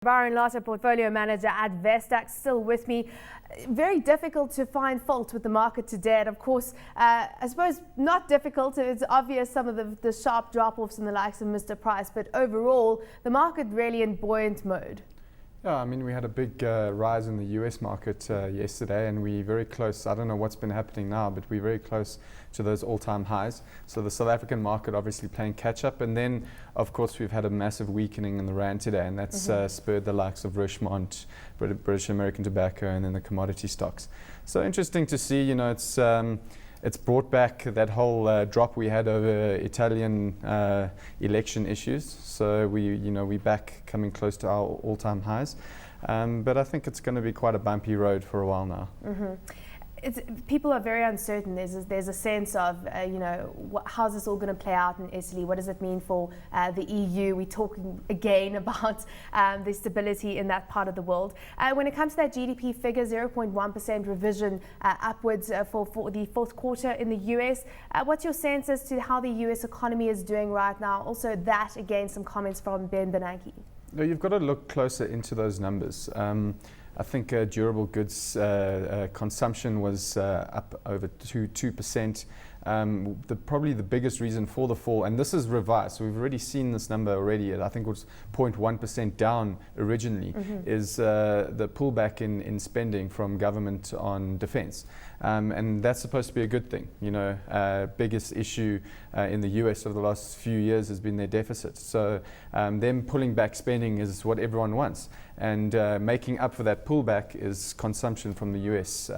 Byron Lotter, Portfolio Manager at Vestact, still with me. Very difficult to find fault with the market today. And of course, I suppose not difficult. It's obvious some of the sharp drop-offs in the likes of Mr. Price. But overall, the market really in buoyant mode. Yeah, I mean, we had a big rise in the US market yesterday, and we're very close. I don't know what's been happening now, but we're very close to those all-time highs. So the South African market obviously playing catch-up, and then, of course, we've had a massive weakening in the rand today, and that's spurred the likes of Richmond, British American Tobacco, and then the commodity stocks. So interesting to see. You know, it's brought back that whole drop we had over Italian election issues. So we're back coming close to our all-time highs. But I think it's going to be quite a bumpy road for a while now. People are very uncertain. There's a sense of, how's this all going to play out in Italy? What does it mean for the EU? We're talking again about the stability in that part of the world. When it comes to that GDP figure, 0.1% revision upwards for the fourth quarter in the US. What's your sense as to how the US economy is doing right now? Also that, again, some comments from Ben Bernanke. No, you've got to look closer into those numbers. I think durable goods consumption was up over 2%. Probably the biggest reason for the fall, and this is revised, so we've already seen this number already, I think it was 0.1% down originally, is the pullback in spending from government on defense. And that's supposed to be a good thing. Biggest issue in the US over the last few years has been their deficit. So them pulling back spending is what everyone wants. And making up for that pullback is consumption from the US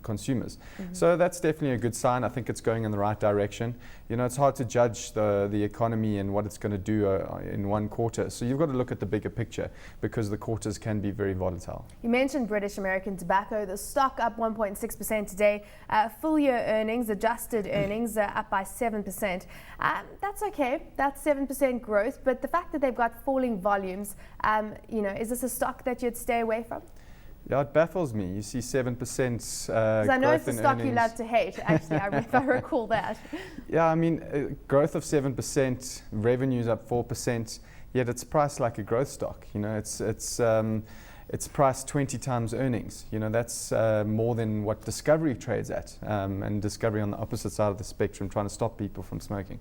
consumers. So that's definitely a good sign. I think it's going in the right direction. It's hard to judge the economy and what it's going to do in one quarter. So you've got to look at the bigger picture because the quarters can be very volatile. You mentioned British American Tobacco. The stock up 1.6% today. Full year earnings, adjusted earnings, up by 7%. That's okay. That's 7% growth. But the fact that they've got falling volumes, is this a stock that you'd stay away from? Yeah, it baffles me. You see 7% because I know it's a stock you love to hate, actually, if I recall that. Yeah, I mean, growth of 7%, revenues up 4%, yet it's priced like a growth stock. It's priced 20 times earnings. That's more than what Discovery trades at, and Discovery on the opposite side of the spectrum, trying to stop people from smoking.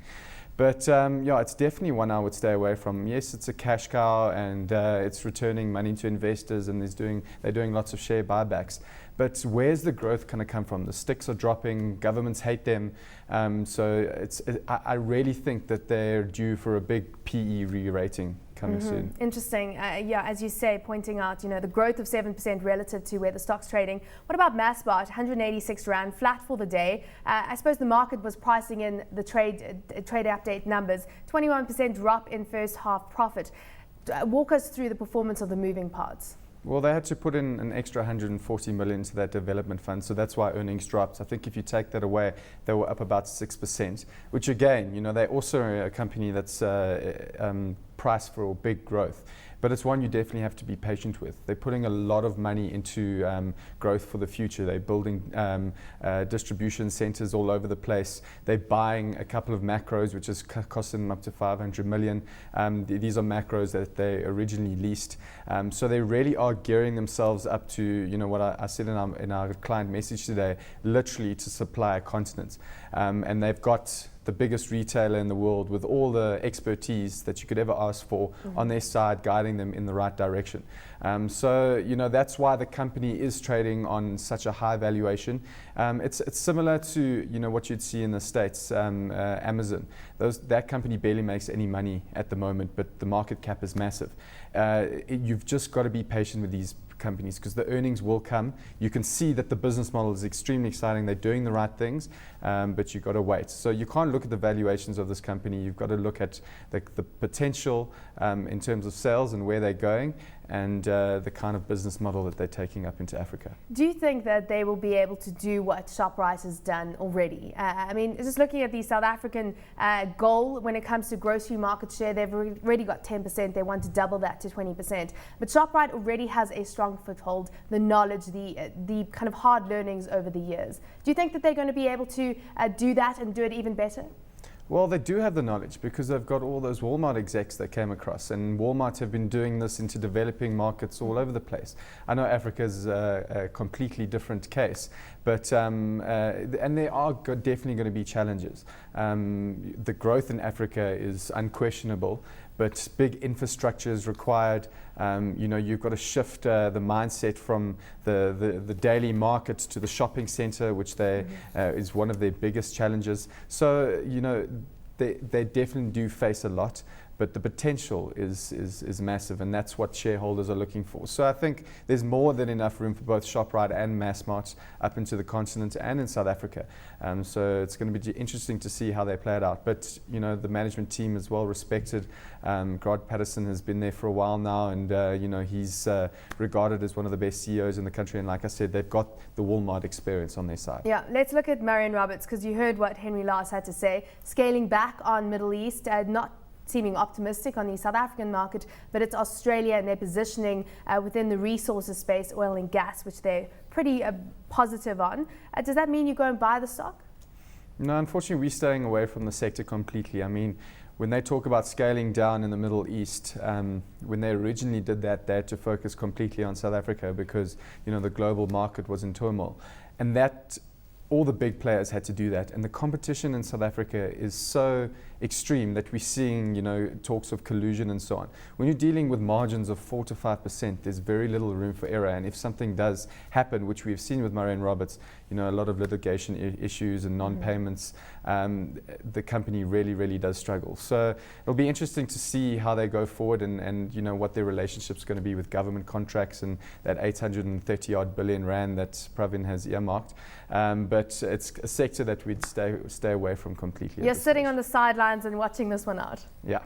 But it's definitely one I would stay away from. Yes, it's a cash cow, and it's returning money to investors, and they're doing lots of share buybacks. But where's the growth going to come from? The sticks are dropping. Governments hate them. So I really think that they're due for a big PE re-rating coming soon. Interesting. As you say, pointing out, the growth of 7% relative to where the stock's trading. What about Massmart? 186 Rand, flat for the day. I suppose the market was pricing in the trade update numbers. 21% drop in first half profit. Walk us through the performance of the moving parts. Well, they had to put in an extra 140 million to that development fund, so that's why earnings dropped. I think if you take that away, they were up about 6%, which again, they're also a company that's priced for big growth. But it's one you definitely have to be patient with. They're putting a lot of money into growth for the future. They're building distribution centers all over the place. They're buying a couple of macros, which is costing them up to 500 million. These are macros that they originally leased. So they really are gearing themselves up to, what I said in our client message today, literally to supply a continent. And they've got the biggest retailer in the world with all the expertise that you could ever ask for on their side, guiding them in the right direction. So that's why the company is trading on such a high valuation. It's similar to what you'd see in the States, Amazon. That company barely makes any money at the moment, but the market cap is massive. You've just got to be patient with these companies because the earnings will come. You can see that the business model is extremely exciting. They're doing the right things, but you've got to wait. So you can't look at the valuations of this company. You've got to look at the potential in terms of sales and where they're going, and the kind of business model that they're taking up into Africa. Do you think that they will be able to do what Shoprite has done already? Just looking at the South African goal when it comes to grocery market share, they've already got 10%. They want to double that to 20%. But Shoprite already has a strong foothold, the knowledge, the kind of hard learnings over the years. Do you think that they're going to be able to do that and do it even better? Well, they do have the knowledge because they've got all those Walmart execs that came across, and Walmart have been doing this into developing markets all over the place. I know Africa is a completely different case, but and there are definitely going to be challenges. The growth in Africa is unquestionable, but big infrastructure is required. You've got to shift the mindset from the daily market to the shopping center, which is one of their biggest challenges. So, they definitely do face a lot, but the potential is massive, and that's what shareholders are looking for. So I think there's more than enough room for both Shoprite and Massmart up into the continent and in South Africa. So it's going to be interesting to see how they play it out. But the management team is well respected. Grant Patterson has been there for a while now, and he's regarded as one of the best CEOs in the country. And like I said, they've got the Walmart experience on their side. Yeah, let's look at Marion Roberts, because you heard what Henry Lars had to say. Scaling back on Middle East, not seeming optimistic on the South African market, but it's Australia and their positioning within the resources space, oil and gas, which they're pretty positive on. Does that mean you go and buy the stock? No, unfortunately, we're staying away from the sector completely. I mean, when they talk about scaling down in the Middle East, when they originally did that, they had to focus completely on South Africa because, the global market was in turmoil. And that all the big players had to do that, and the competition in South Africa is so extreme that we're seeing, talks of collusion and so on. When you're dealing with margins of 4 to 5%, there's very little room for error. And if something does happen, which we've seen with Marion Roberts, a lot of litigation issues and non-payments, the company really, really does struggle. So it'll be interesting to see how they go forward and what their relationship's going to be with government contracts and that 830 odd billion rand that Pravin has earmarked. But it's a sector that we'd stay away from completely. You're sitting on the sidelines and watching this one out. Yeah.